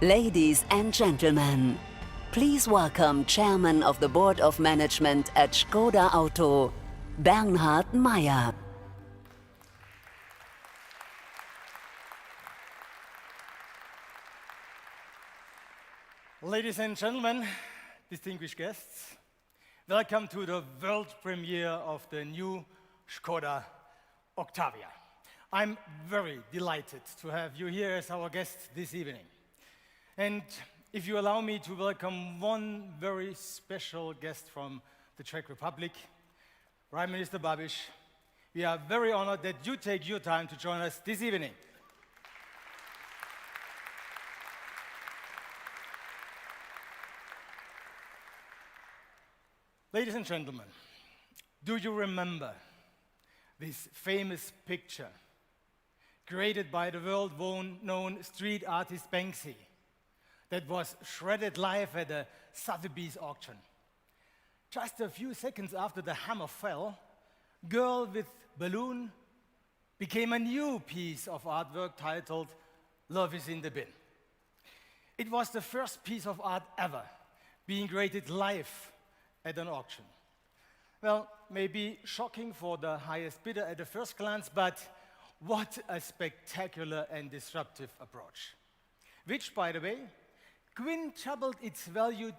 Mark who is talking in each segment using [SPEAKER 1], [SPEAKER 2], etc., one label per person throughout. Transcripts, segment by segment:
[SPEAKER 1] Ladies and gentlemen, please welcome Chairman of the Board of Management at Škoda Auto, Bernhard Meyer.
[SPEAKER 2] Ladies and gentlemen, distinguished guests, welcome to the world premiere of the new Škoda Octavia. I'm very delighted to have you here as our guest this evening. And if you allow me to welcome one very special guest from the Czech Republic, Prime Minister Babiš, we are very honored that you take your time to join us this evening. Ladies and gentlemen, do you remember this famous picture created by the world-known street artist Banksy that was shredded live at a Sotheby's auction? Just a few seconds after the hammer fell, Girl with Balloon became a new piece of artwork titled Love is in the Bin. It was the first piece of art ever being created live at an auction. Well, maybe shocking for the highest bidder at the first glance, but what a spectacular and disruptive approach, which, by the way, quintupled its value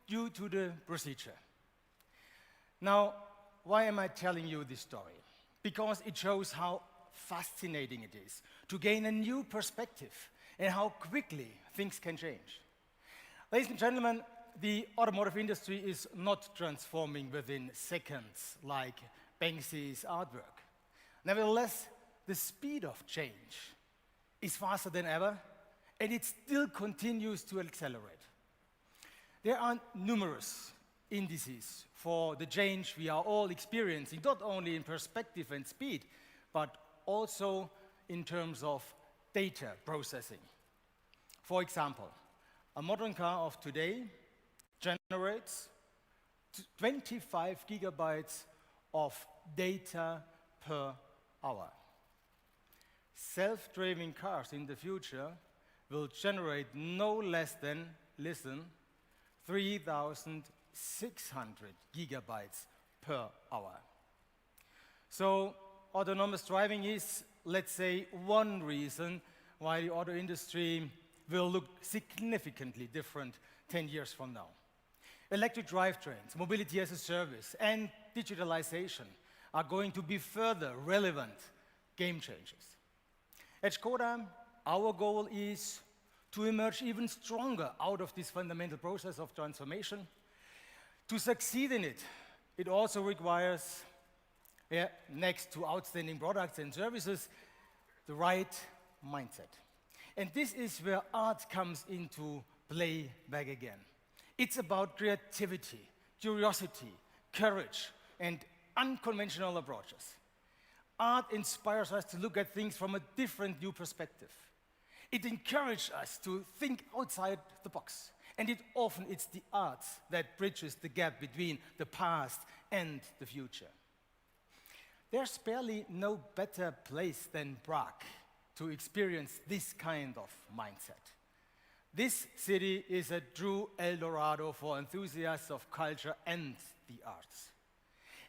[SPEAKER 2] due to the procedure. Now, why am I telling you this story? Because it shows how fascinating it is to gain a new perspective and how quickly things can change. Ladies and gentlemen, the automotive industry is not transforming within seconds like Banksy's artwork. Nevertheless, the speed of change is faster than ever, and it still continues to accelerate. There are numerous indices for the change we are all experiencing, not only in perspective and speed, but also in terms of data processing. For example, a modern car of today generates 25 gigabytes of data per hour. Self-driving cars in the future will generate no less than, listen, 3,600 gigabytes per hour. So autonomous driving is, let's say, one reason why the auto industry will look significantly different 10 years from now. Electric drivetrains, mobility as a service, and digitalization are going to be further relevant game changers. At Škoda, our goal is to emerge even stronger out of this fundamental process of transformation. To succeed in it, it also requires, next to outstanding products and services, the right mindset. And this is where art comes into play back again. It's about creativity, curiosity, courage, and unconventional approaches. Art inspires us to look at things from a different new perspective. It encourages us to think outside the box. And it's the art that bridges the gap between the past and the future. There's barely no better place than Prague to experience this kind of mindset. This city is a true El Dorado for enthusiasts of culture and the arts.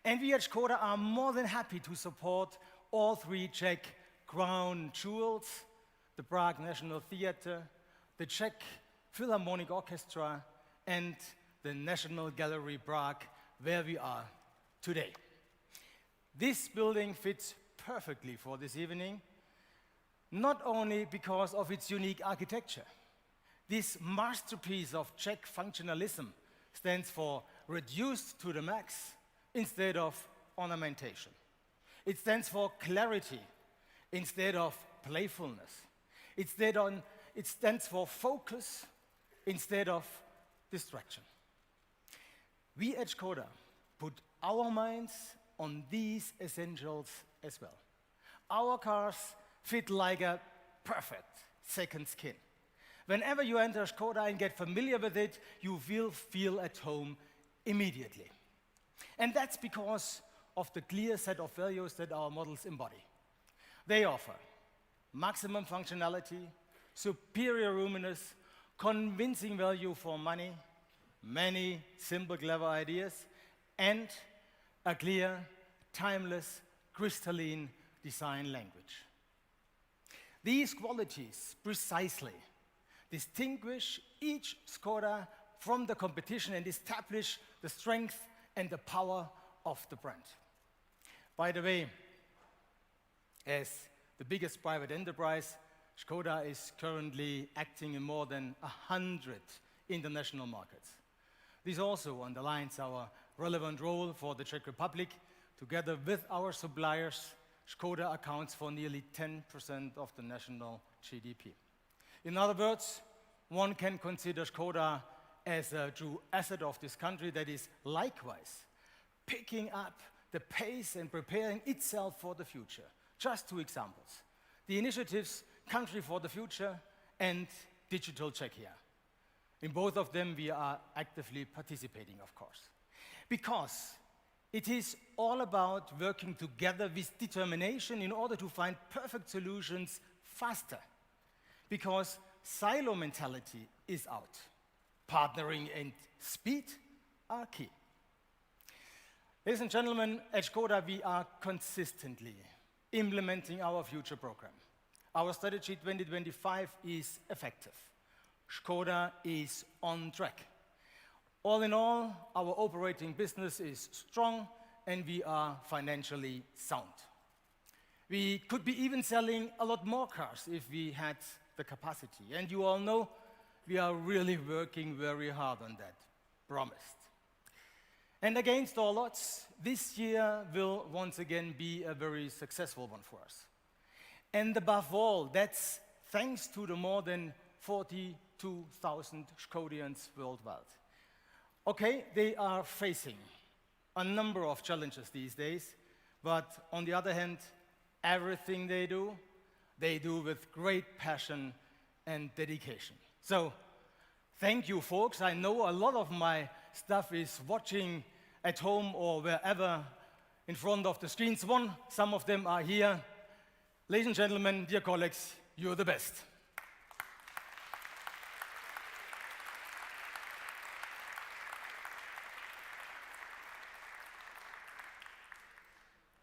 [SPEAKER 2] And we at Škoda are more than happy to support all three Czech crown jewels, the Prague National Theatre, the Czech Philharmonic Orchestra, and the National Gallery Prague, where we are today. This building fits perfectly for this evening, not only because of its unique architecture. This masterpiece of Czech functionalism stands for reduced to the max instead of ornamentation. It stands for clarity instead of playfulness. It stands for focus instead of distraction. We at Škoda put our minds on these essentials as well. Our cars fit like a perfect second skin. Whenever you enter Škoda and get familiar with it, you will feel at home immediately. And that's because of the clear set of values that our models embody. They offer maximum functionality, superior roominess, convincing value for money, many simple, clever ideas, and a clear, timeless, crystalline design language. These qualities precisely distinguish each Škoda from the competition and establish the strength and the power of the brand. By the way, as the biggest private enterprise, Škoda is currently acting in more than 100 international markets. This also underlines our relevant role for the Czech Republic. Together with our suppliers, Škoda accounts for nearly 10% of the national GDP. In other words, one can consider Škoda as a true asset of this country that is likewise picking up the pace and preparing itself for the future. Just two examples. The initiatives Country for the Future and Digital Czechia. In both of them, we are actively participating, of course. Because it is all about working together with determination in order to find perfect solutions faster. Because silo mentality is out. Partnering and speed are key. Ladies and gentlemen, at Škoda, we are consistently implementing our future program. Our strategy 2025 is effective. Škoda is on track. All in all, our operating business is strong and we are financially sound. We could be even selling a lot more cars if we had the capacity. And you all know we are really working very hard on that. Promised. And against all odds, this year will once again be a very successful one for us. And above all, that's thanks to the more than 42,000 Škodians worldwide. Okay, they are facing a number of challenges these days, but on the other hand, everything they do with great passion and dedication. So, thank you, folks. I know a lot of my staff is watching at home or wherever in front of the screens. Some of them are here. Ladies and gentlemen, dear colleagues, you're the best.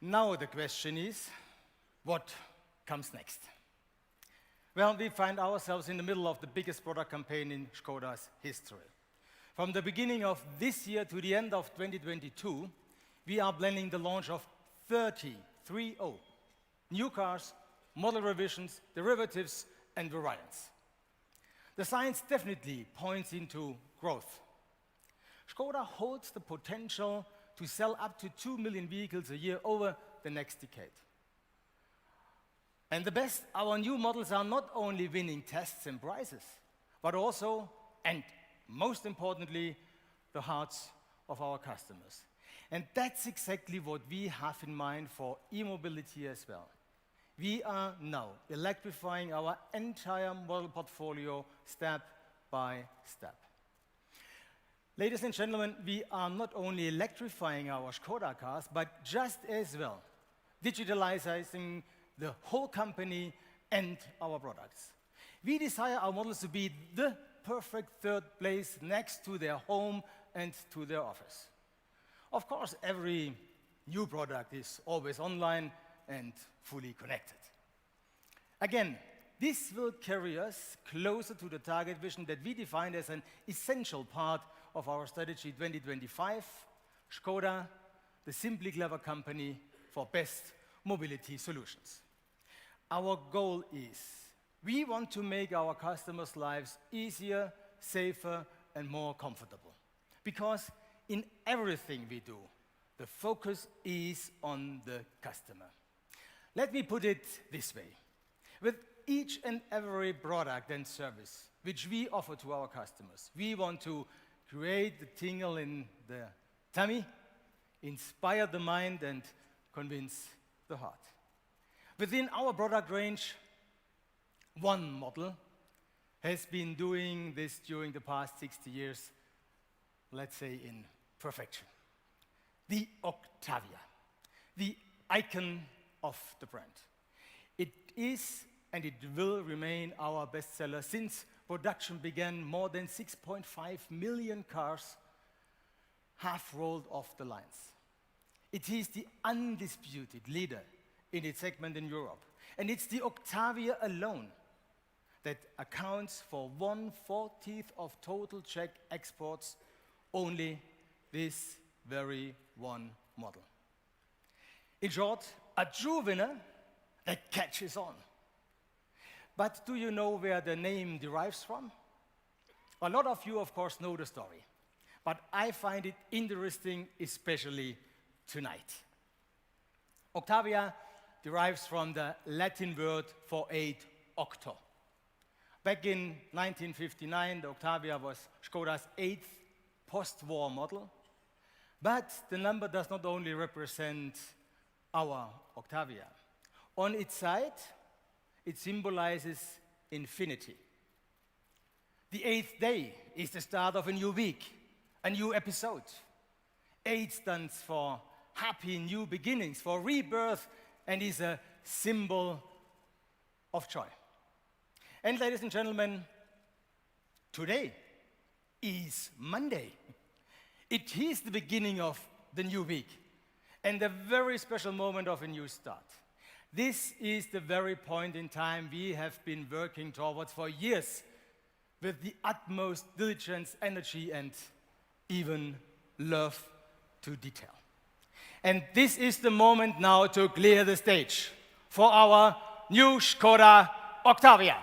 [SPEAKER 2] Now the question is, what comes next? Well, we find ourselves in the middle of the biggest product campaign in Škoda's history. From the beginning of this year to the end of 2022, we are planning the launch of 30 new cars, model revisions, derivatives, and variants. The science definitely points into growth. Škoda holds the potential to sell up to 2 million vehicles a year over the next decade. And the best, our new models are not only winning tests and prizes, but also, and most importantly, the hearts of our customers. And that's exactly what we have in mind for e-mobility as well. We are now electrifying our entire model portfolio step by step. Ladies and gentlemen, we are not only electrifying our Škoda cars, but just as well digitalizing the whole company and our products. We desire our models to be the perfect third place next to their home and to their office. Of course, every new product is always online and fully connected. Again, this will carry us closer to the target vision that we defined as an essential part of our strategy 2025, Škoda, the simply clever company for best mobility solutions. Our goal is, we want to make our customers' lives easier, safer, and more comfortable. Because in everything we do, the focus is on the customer. Let me put it this way. With each and every product and service which we offer to our customers, we want to create the tingle in the tummy, inspire the mind, and convince the heart. Within our product range, one model has been doing this during the past 60 years, let's say in perfection. The Octavia, the icon of the brand. It is and it will remain our bestseller since production began, more than 6.5 million cars have rolled off the lines. It is the undisputed leader in its segment in Europe. And it's the Octavia alone that accounts for 1/40 of total Czech exports, only this very one model. In short, a true winner that catches on. But do you know where the name derives from? A lot of you, of course, know the story. But I find it interesting, especially tonight. Octavia derives from the Latin word for 8, octo. Back in 1959, the Octavia was Škoda's 8th post-war model. But the number does not only represent our Octavia. On its side, it symbolizes infinity. The 8th day is the start of a new week, a new episode. 8 stands for happy new beginnings, for rebirth, and is a symbol of joy. And ladies and gentlemen, today is Monday. It is the beginning of the new week and a very special moment of a new start. This is the very point in time we have been working towards for years with the utmost diligence, energy, and even love to detail. And this is the moment now to clear the stage for our new Škoda Octavia.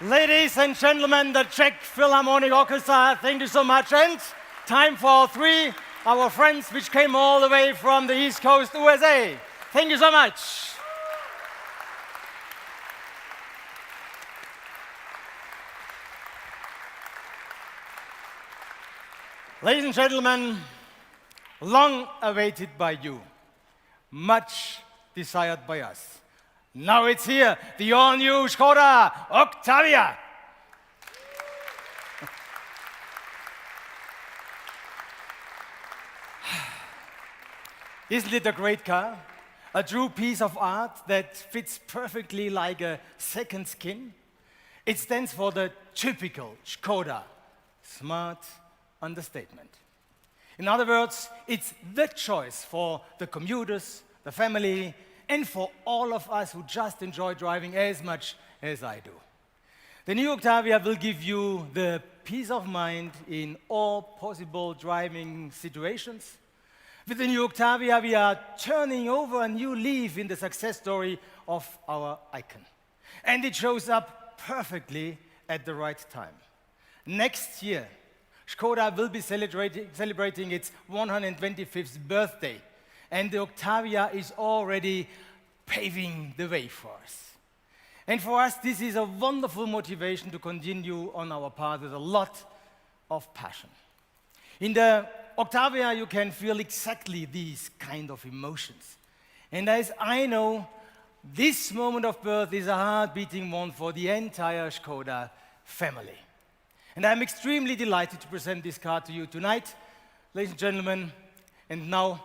[SPEAKER 2] Ladies and gentlemen, the Czech Philharmonic Orchestra, thank you so much. And time for three, our friends which came all the way from the East Coast, USA. Thank you so much. Ladies and gentlemen, long awaited by you, much desired by us. Now it's here, the all-new Škoda Octavia. Isn't it a great car? A true piece of art that fits perfectly like a second skin? It stands for the typical Škoda, smart understatement. In other words, it's the choice for the commuters, the family, and for all of us who just enjoy driving as much as I do. The new Octavia will give you the peace of mind in all possible driving situations. With the new Octavia, we are turning over a new leaf in the success story of our icon. And it shows up perfectly at the right time. Next year, Škoda will be celebrating its 125th birthday. And the Octavia is already paving the way for us. And for us, this is a wonderful motivation to continue on our path with a lot of passion. In the Octavia, you can feel exactly these kind of emotions. And as I know, this moment of birth is a heart-beating one for the entire Škoda family. And I'm extremely delighted to present this car to you tonight, ladies and gentlemen. And now,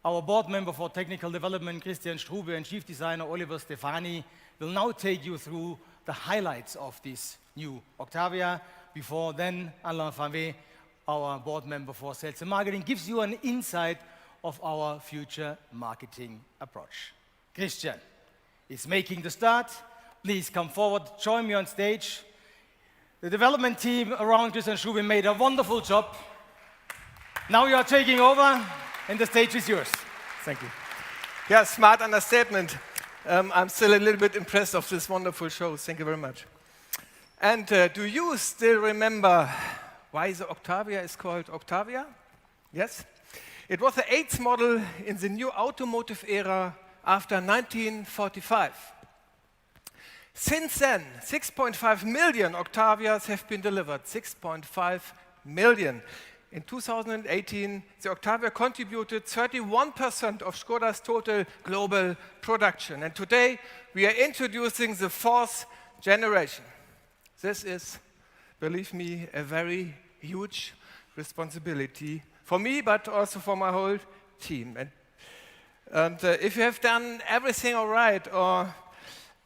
[SPEAKER 2] our board member for technical development, Christian Strube, and chief designer, Oliver Stefani, will now take you through the highlights of this new Octavia. Before then, Alain Favet, our board member for sales and marketing, gives you an insight of our future marketing approach. Christian is making the start. Please come forward, join me on stage. The development team around Christian Strube made a wonderful job. Now you are taking over. And the stage is yours. Thank you.
[SPEAKER 3] Yeah, smart understatement. I'm still a little bit impressed of this wonderful show. Thank you very much. And do you still remember why the Octavia is called Octavia? Yes? It was the 8th model in the new automotive era after 1945. Since then, 6.5 million Octavias have been delivered. 6.5 million. In 2018, the Octavia contributed 31% of Škoda's total global production. And today, we are introducing the 4th generation. This is, believe me, a very huge responsibility for me, but also for my whole team. And if you have done everything all right, or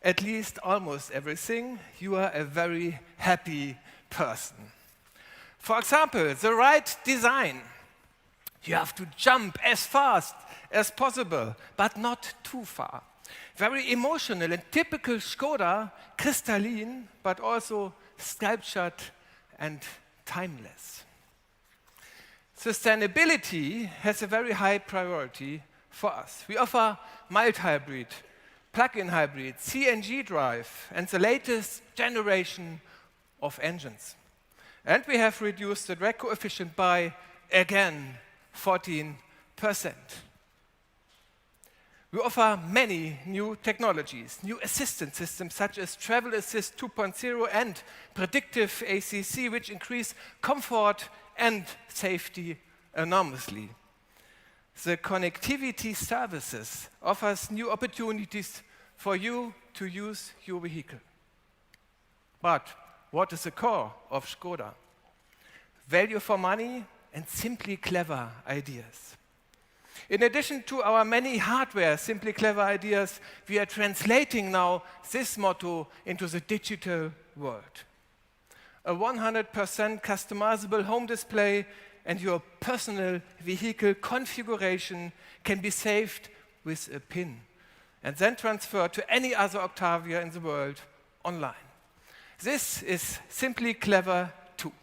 [SPEAKER 3] at least almost everything, you are a very happy person. For example, the right design. You have to jump as fast as possible, but not too far. Very emotional and typical Škoda, crystalline, but also sculptured and timeless. Sustainability has a very high priority for us. We offer mild hybrid, plug-in hybrid, CNG drive, and the latest generation of engines. And we have reduced the drag coefficient by, again, 14%. We offer many new technologies, new assistance systems such as Travel Assist 2.0 and Predictive ACC, which increase comfort and safety enormously. The connectivity services offers new opportunities for you to use your vehicle. But what is the core of Škoda? Value for money and simply clever ideas. In addition to our many hardware, simply clever ideas, we are translating now this motto into the digital world. A 100% customizable home display and your personal vehicle configuration can be saved with a PIN and then transferred to any other Octavia in the world online. This is simply clever too.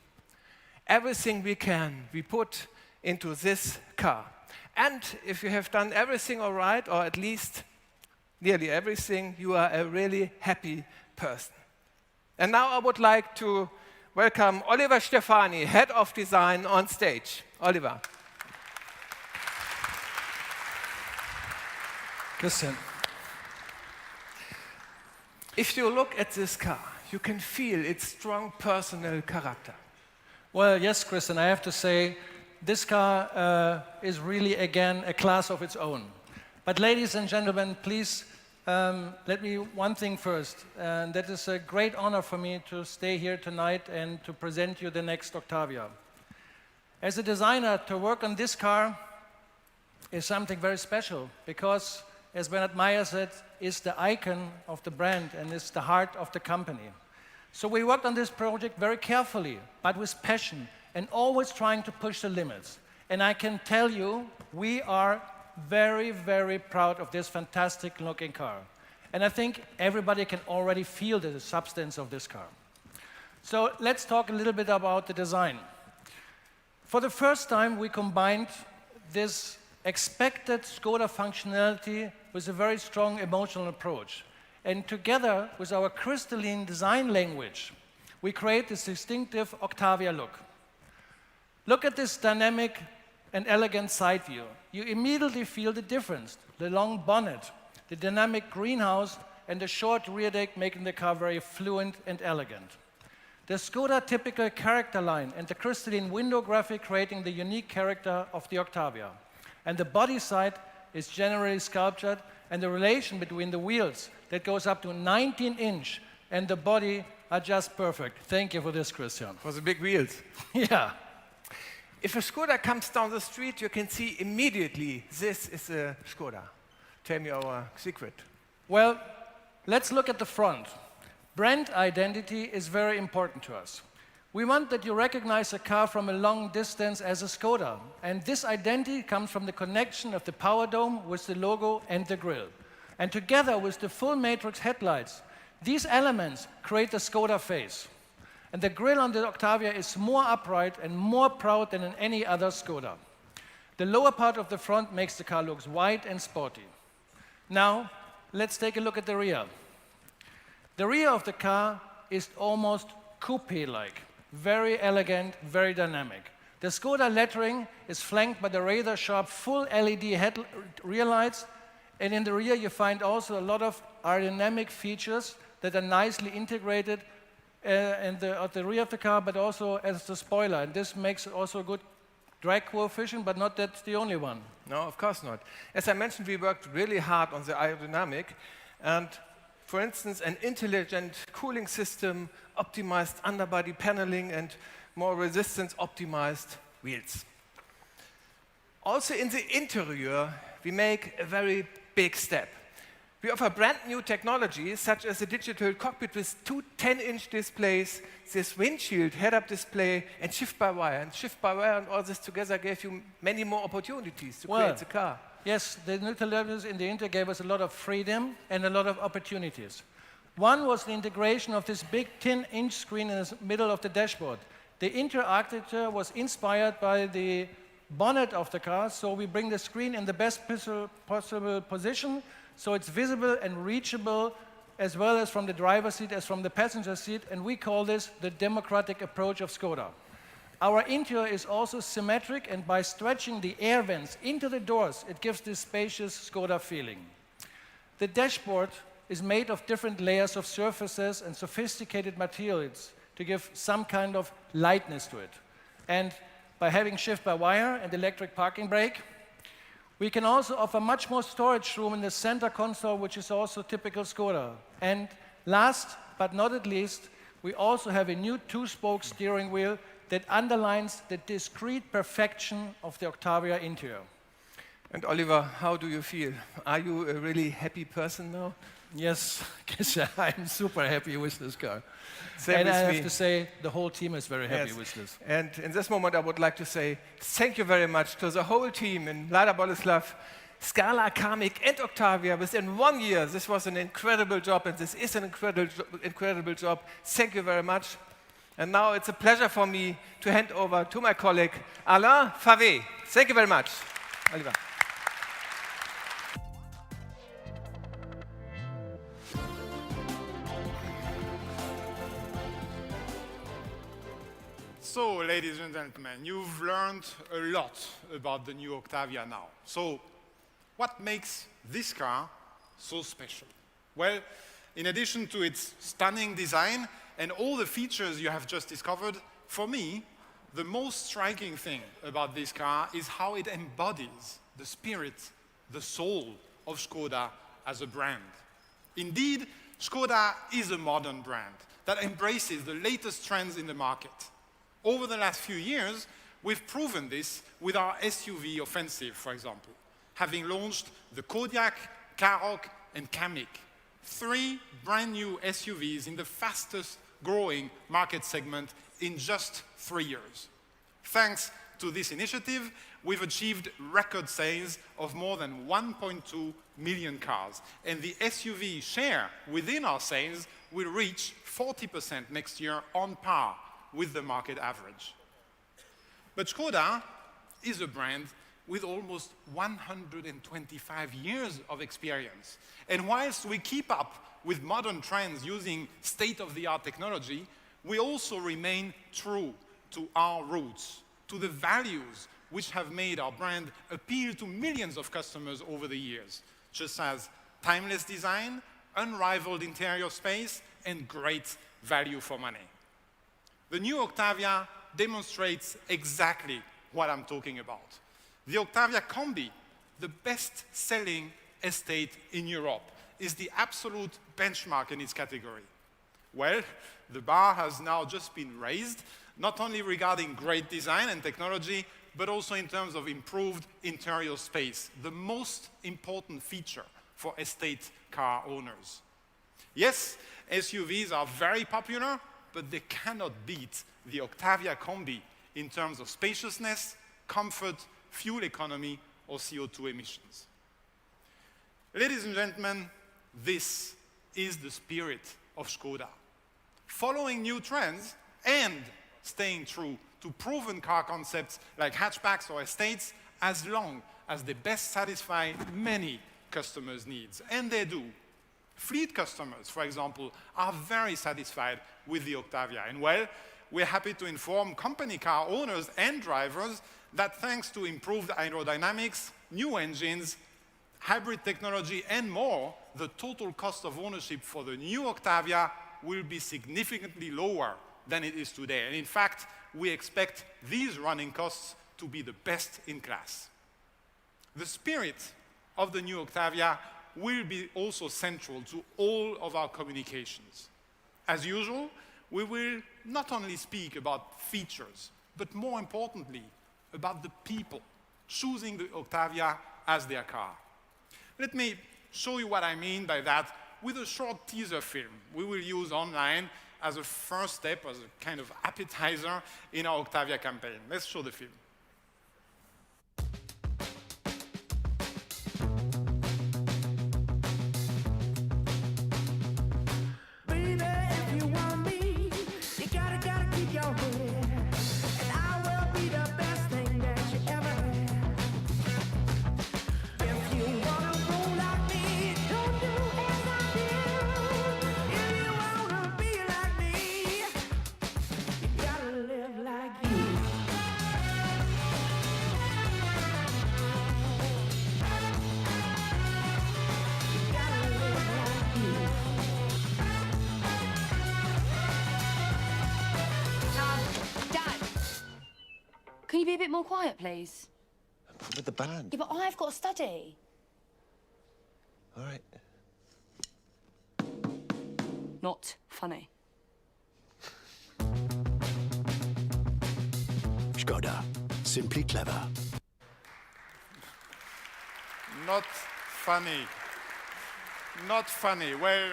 [SPEAKER 3] Everything we put into this car. And if you have done everything all right, or at least nearly everything, you are a really happy person. And now I would like to welcome Oliver Stefani, Head of Design, on stage. Oliver.
[SPEAKER 4] Christian.
[SPEAKER 3] If you look at this car, you can feel its strong personal character.
[SPEAKER 4] Well, yes, Christian, I have to say, this car is really, again, a class of its own. But ladies and gentlemen, please let me one thing first. And that is a great honor for me to stay here tonight and to present you the next Octavia. As a designer, to work on this car is something very special because, as Bernard Meyer said, it's the icon of the brand and it's the heart of the company. So we worked on this project very carefully, but with passion and always trying to push the limits. And I can tell you, we are very, very proud of this fantastic looking car. And I think everybody can already feel the substance of this car. So let's talk a little bit about the design. For the first time, we combined this expected Škoda functionality with a very strong emotional approach. And together with our crystalline design language, we create this distinctive Octavia look. Look at this dynamic and elegant side view. You immediately feel the difference. The long bonnet, the dynamic greenhouse, and the short rear deck making the car very fluent and elegant. The Škoda typical character line and the crystalline window graphic creating the unique character of the Octavia. And the body side is generally sculptured, and the relation between the wheels that goes up to 19-inch and the body are just perfect. Thank you for this, Christian.
[SPEAKER 3] For the big wheels.
[SPEAKER 4] Yeah.
[SPEAKER 3] If a Škoda comes down the street, you can see immediately this is a Škoda. Tell me our secret.
[SPEAKER 4] Well, let's look at the front. Brand identity is very important to us. We want that you recognize a car from a long distance as a Škoda. And this identity comes from the connection of the power dome with the logo and the grille. And together with the full matrix headlights, these elements create the Škoda face. And the grille on the Octavia is more upright and more proud than in any other Škoda. The lower part of the front makes the car look wide and sporty. Now, let's take a look at the rear. The rear of the car is almost coupe-like. Very elegant, very dynamic. The Škoda lettering is flanked by the razor-sharp full LED rear lights, and in the rear you find also a lot of aerodynamic features that are nicely integrated at the rear of the car, but also as the spoiler. And this makes also a good drag coefficient, but not that's the only one.
[SPEAKER 3] No, of course not. As I mentioned, we worked really hard on the aerodynamic, and for instance, an intelligent cooling system, optimized underbody paneling, and more resistance-optimized wheels. Also in the interior, we make a very big step. We offer brand new technologies, such as a digital cockpit with two 10-inch displays, this windshield head-up display, and shift-by-wire. And shift-by-wire and all this together gave you many more opportunities to create the car.
[SPEAKER 4] Yes, the new technologies in the interior gave us a lot of freedom and a lot of opportunities. One was the integration of this big 10-inch screen in the middle of the dashboard. The interior architecture was inspired by the bonnet of the car, so we bring the screen in the best possible position, so it's visible and reachable as well as from the driver's seat as from the passenger seat, and we call this the democratic approach of Škoda. Our interior is also symmetric, and by stretching the air vents into the doors, it gives this spacious Škoda feeling. The dashboard is made of different layers of surfaces and sophisticated materials to give some kind of lightness to it. And by having shift-by-wire and electric parking brake, we can also offer much more storage room in the center console, which is also typical Škoda. And last but not at least, we also have a new two-spoke steering wheel that underlines the discrete perfection of the Octavia interior.
[SPEAKER 3] And Oliver, how do you feel? Are you a really happy person now?
[SPEAKER 4] Yes, I'm super happy with this car.
[SPEAKER 3] Same
[SPEAKER 4] and
[SPEAKER 3] with
[SPEAKER 4] I
[SPEAKER 3] me.
[SPEAKER 4] have to say, the whole team is very happy with this.
[SPEAKER 3] And in this moment, I would like to say thank you very much to the whole team in Lada Boleslav, Scala, Karmic, and Octavia. Within 1 year, this was an incredible job, and this is an incredible job. Thank you very much. And now it's a pleasure for me to hand over to my colleague, Alain Favé. Thank you very much. Oliver.
[SPEAKER 5] So, ladies and gentlemen, you've learned a lot about the new Octavia now. So, what makes this car so special? Well, in addition to its stunning design and all the features you have just discovered, for me, the most striking thing about this car is how it embodies the spirit, the soul of Škoda as a brand. Indeed, Škoda is a modern brand that embraces the latest trends in the market. Over the last few years, we've proven this with our SUV offensive, for example, having launched the Kodiaq, Karoq, and Kamiq, 3 brand new SUVs in the fastest growing market segment in just 3 years. Thanks to this initiative, we've achieved record sales of more than 1.2 million cars, and the SUV share within our sales will reach 40% next year, on par with the market average. But Škoda is a brand with almost 125 years of experience. And whilst we keep up with modern trends using state-of-the-art technology, we also remain true to our roots, to the values which have made our brand appeal to millions of customers over the years, such as timeless design, unrivaled interior space, and great value for money. The new Octavia demonstrates exactly what I'm talking about. The Octavia Combi, the best-selling estate in Europe, is the absolute benchmark in its category. Well, the bar has now just been raised, not only regarding great design and technology, but also in terms of improved interior space, the most important feature for estate car owners. Yes, SUVs are very popular, but they cannot beat the Octavia Combi in terms of spaciousness, comfort, fuel economy, or CO2 emissions. Ladies and gentlemen, this is the spirit of Škoda. Following new trends and staying true to proven car concepts like hatchbacks or estates, as long as they best satisfy many customers' needs. And they do. Fleet customers, for example, are very satisfied with the Octavia. And well, we're happy to inform company car owners and drivers that thanks to improved aerodynamics, new engines, hybrid technology, and more, the total cost of ownership for the new Octavia will be significantly lower than it is today. And in fact, we expect these running costs to be the best in class. The spirit of the new Octavia will be also central to all of our communications. As usual, we will not only speak about features, but more importantly, about the people choosing the Octavia as their car. Let me show you what I mean by that with a short teaser film we will use online as a first step, as a kind of appetizer in our Octavia campaign. Let's show the film.
[SPEAKER 6] Can you be a bit more quiet, please?
[SPEAKER 7] I'm with the band.
[SPEAKER 6] Yeah, but I've got to study.
[SPEAKER 7] All right.
[SPEAKER 6] Not funny.
[SPEAKER 8] Škoda. Simply clever.
[SPEAKER 5] Not funny. Not funny. Well,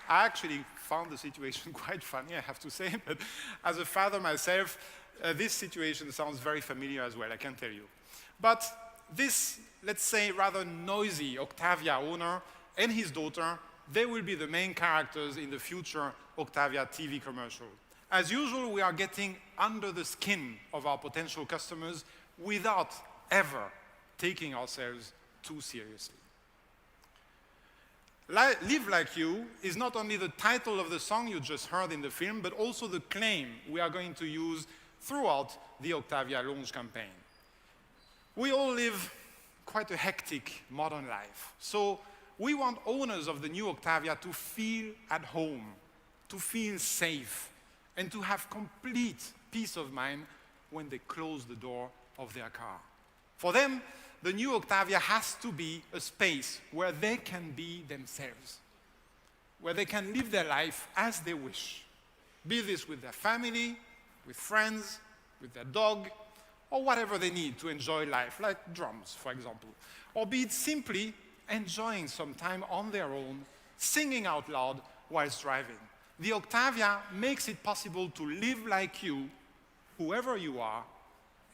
[SPEAKER 5] I actually found the situation quite funny, I have to say, but as a father myself, this situation sounds very familiar as well, I can tell you. But this, let's say, rather noisy Octavia owner and his daughter, they will be the main characters in the future Octavia TV commercial. As usual, we are getting under the skin of our potential customers without ever taking ourselves too seriously. Live Like You is not only the title of the song you just heard in the film, but also the claim we are going to use throughout the Octavia launch campaign. We all live quite a hectic modern life, so we want owners of the new Octavia to feel at home, to feel safe, and to have complete peace of mind when they close the door of their car. For them, the new Octavia has to be a space where they can be themselves, where they can live their life as they wish. Be this with their family, with friends, with their dog, or whatever they need to enjoy life, like drums, for example. Or be it simply enjoying some time on their own, singing out loud whilst driving. The Octavia makes it possible to live like you, whoever you are,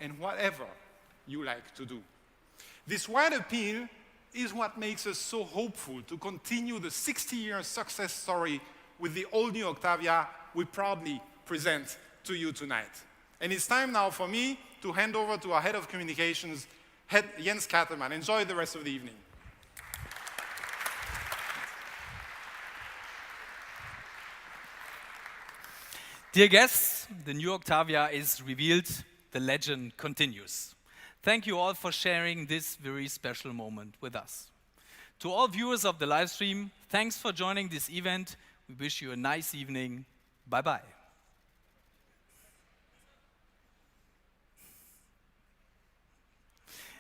[SPEAKER 5] and whatever you like to do. This wide appeal is what makes us so hopeful to continue the 60-year success story with the all-new Octavia we proudly present to you tonight. And it's time now for me to hand over to our head of communications, Jens Kattermann. Enjoy the rest of the evening.
[SPEAKER 9] Dear guests, the new Octavia is revealed, the legend continues. Thank you all for sharing this very special moment with us. To all viewers of the live stream, thanks for joining this event. We wish you a nice evening. Bye-bye.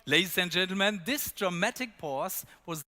[SPEAKER 9] Ladies and gentlemen, this dramatic pause was